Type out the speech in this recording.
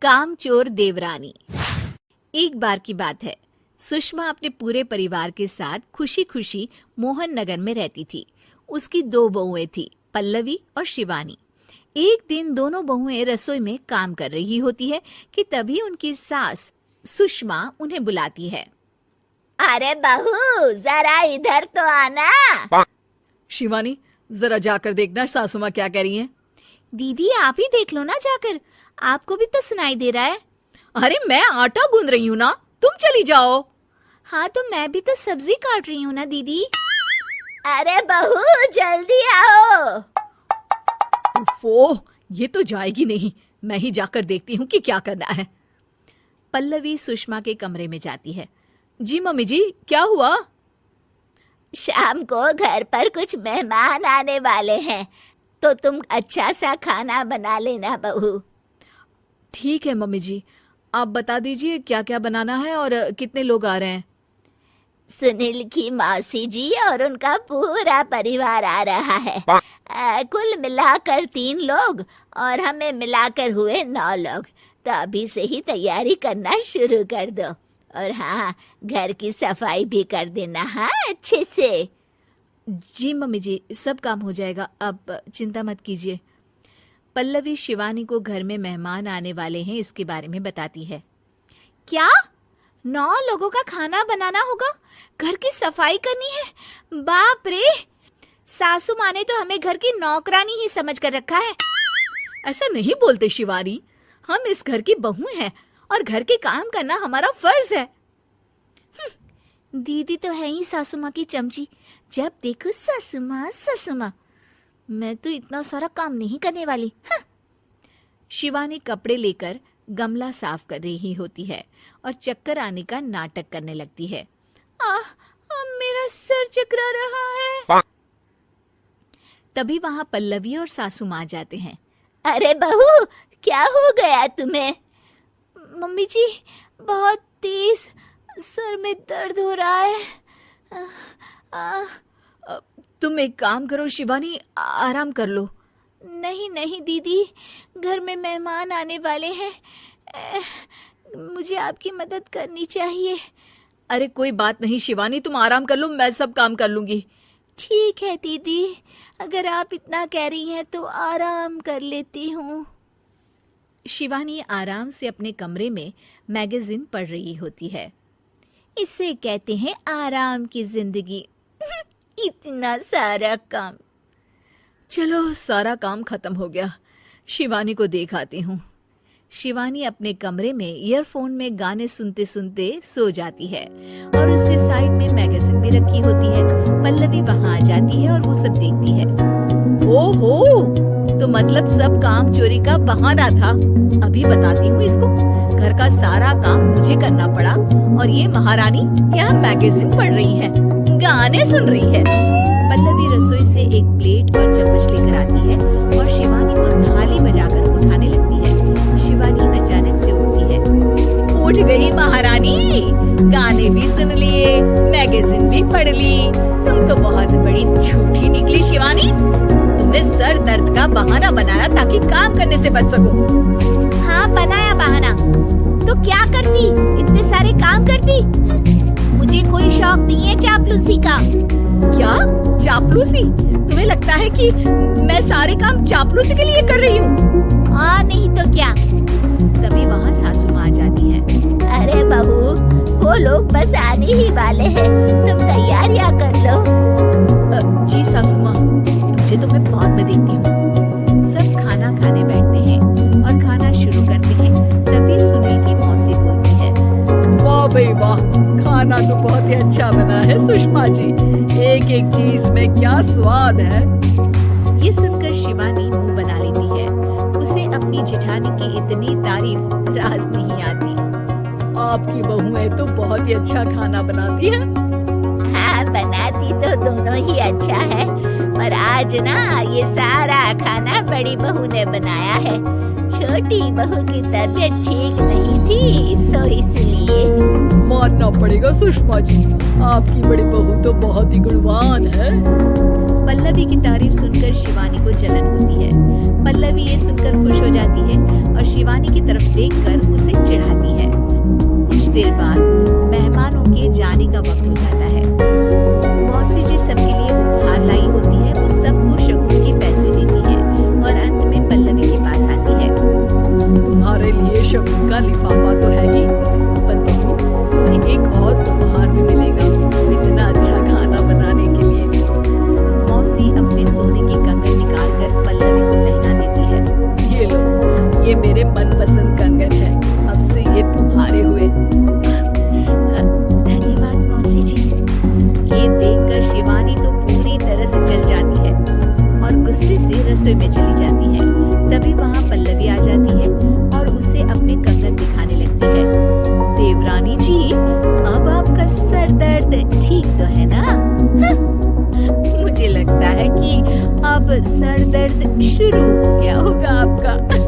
कामचोर देवरानी। एक बार की बात है, सुषमा अपने पूरे परिवार के साथ खुशी खुशी मोहन नगर में रहती थी। उसकी 2 बहुएं थी, पल्लवी और शिवानी। एक दिन दोनों बहुएं रसोई में काम कर रही होती है कि तभी उनकी सास सुषमा उन्हें बुलाती है। अरे बहू, जरा इधर तो आना। शिवानी, जरा जाकर देखना सासू माँ क्या कह रही हैं। दीदी आप ही देख लो ना जाकर, आपको भी तो सुनाई दे रहा है। अरे मैं आटा गूंद रही हूँ ना, तुम चली जाओ। हाँ तो मैं भी तो सब्जी काट रही हूँ ना दीदी। अरे बहू जल्दी आओ। ओह, ये तो जाएगी नहीं, मैं ही जाकर देखती हूँ कि क्या करना है। पल्लवी सुषमा के कमरे में जाती है। जी मम्मी जी, क्या हुआ? शाम को घर पर कुछ मेहमान आने वाले हैं, तो तुम अच्छा सा खाना बना लेना बहू। ठीक है मम्मी जी, आप बता दीजिए क्या क्या बनाना है और कितने लोग आ रहे हैं। सुनील की मौसी जी और उनका पूरा परिवार आ रहा है। कुल मिलाकर 3 लोग और हमें मिलाकर हुए 9 लोग। तो अभी से ही तैयारी करना शुरू कर दो। और हाँ, घर की सफाई भी कर देना, हाँ अच्छे से। जी मम्मी जी, सब काम हो जाएगा, आप चिंता मत कीजिए। पल्लवी शिवानी को घर में मेहमान आने वाले हैं इसके बारे में बताती है। क्या 9 लोगों का खाना बनाना होगा, घर की सफाई करनी है? बाप रे, सासू माँ ने तो हमें घर की नौकरानी ही समझ कर रखा है। ऐसा नहीं बोलते शिवानी, हम इस घर की बहू हैं और घर के काम करना हमारा फर्ज है। दीदी तो है ही सासू माँ की चमची, जब देखो सासू माँ सासू माँ। मैं तो इतना सारा काम नहीं करने वाली। शिवानी कपड़े लेकर गमला साफ कर रही होती है और चक्कर आने का नाटक करने लगती है। मेरा सर चकरा रहा है। तभी वहां पल्लवी और सासू माँ जाते हैं। अरे बहू, क्या हो गया तुम्हें? मम्मी जी, बहुत तेज सर में दर्द हो रहा है। तुम एक काम करो शिवानी, आराम कर लो। नहीं नहीं दीदी, घर में मेहमान आने वाले हैं, मुझे आपकी मदद करनी चाहिए। अरे कोई बात नहीं शिवानी, तुम आराम कर लो, मैं सब काम कर लूंगी। ठीक है दीदी, अगर आप इतना कह रही हैं तो आराम कर लेती हूँ। शिवानी आराम से अपने कमरे में मैगजीन पढ़ रही होती है। इसे कहते हैं आराम की जिंदगी। इतना सारा काम। चलो सारा काम खत्म हो गया, शिवानी को देख आती हूँ। शिवानी अपने कमरे में ईयरफोन में गाने सुनते सुनते सो जाती है और उसके साइड में मैगजीन भी रखी होती है। पल्लवी वहां आ जाती है और वो सब देखती है। ओहो, तो मतलब सब काम चोरी का बहाना था। अभी बताती हूँ इसको। घर का सारा काम मुझे करना पड़ा और ये महारानी यहाँ मैगजीन पढ़ रही है, गाने सुन रही है। पल्लवी रसोई से एक प्लेट और चम्मच लेकर आती है और शिवानी को थाली बजाकर उठाने लगती है। शिवानी अचानक से उठती है। उठ गई महारानी, गाने भी सुन लिए, मैगजीन भी पढ़ ली। तुम तो बहुत बड़ी झूठी निकली शिवानी। तुमने सर दर्द का बहाना बनाया ताकि काम करने से बच सको। हाँ बनाया बहाना, तो क्या करती, इतने सारे काम करती। मुझे कोई शौक नहीं है चापलूसी का। क्या चापलूसी? तुम्हें लगता है कि मैं सारे काम चापलूसी के लिए कर रही हूँ? और नहीं तो क्या। तभी वहाँ सासू माँ आ जाती है। अरे बहू, वो लोग बस आने ही वाले हैं, तुम तैयारियां कर लो। जी सासू माँ, तुझे तो मैं बाद में देखती हूँ। सब खाना खाने बैठते हैं और खाना शुरू करते हैं। तभी सुनील की मौसी बोलती है। वाह भाई वाह, खाना तो बहुत ही अच्छा बना है सुषमा जी, एक एक चीज में क्या स्वाद है। ये सुनकर शिवानी मुंह बना लेती है। उसे अपनी जेठानी की इतनी तारीफ रास नहीं आती। आपकी बहुएं तो बहुत ही अच्छा खाना बनाती है। हाँ बनाती तो दोनों ही अच्छा है, पर आज ना ये सारा खाना बड़ी बहू ने बनाया है। छोटी बहू की तबीयत ठीक नहीं थी, सो इसलिए। मानना पड़ेगा सुषमा जी, आपकी बड़ी बहू तो बहुत ही गुणवान है। पल्लवी की तारीफ सुनकर शिवानी को जलन होती है। पल्लवी ये सुनकर खुश हो जाती है और शिवानी की तरफ देखकर उसे चिढ़ाती है। कुछ देर बाद मेहमानों के जाने का वक्त हो जाता है। मौसी जी सबके लिए उपहार लाई होती है, वो सबको शगुन के पैसे देती है और अंत में पल्लवी के पास आती है। तुम्हारे लिए शगुन का लिफाफा तो है ही, पर बहू तुम्हें एक और उपहार भी मिलेगा, इतना अच्छा खाना बनाने के लिए। मौसी अपने सोने के कंगन निकालकर पल्लवी को पहना देती है। ये लो, ये मेरे मनपसंद कंगन है, अब से ये तुम्हारे हुए। धन्यवाद मौसी जी। ये देखकर शिवानी तो पूरी तरह से जल जाती है और गुस्से से रसोई में चली जाती है। तभी वहाँ पल्लवी आ जाती है और उसे अपने कंगन दिखाने लगती है। देवरानी जी, अब आपका सर दर्द ठीक तो है ना? मुझे लगता है कि अब सर दर्द शुरू हो गया होगा आपका।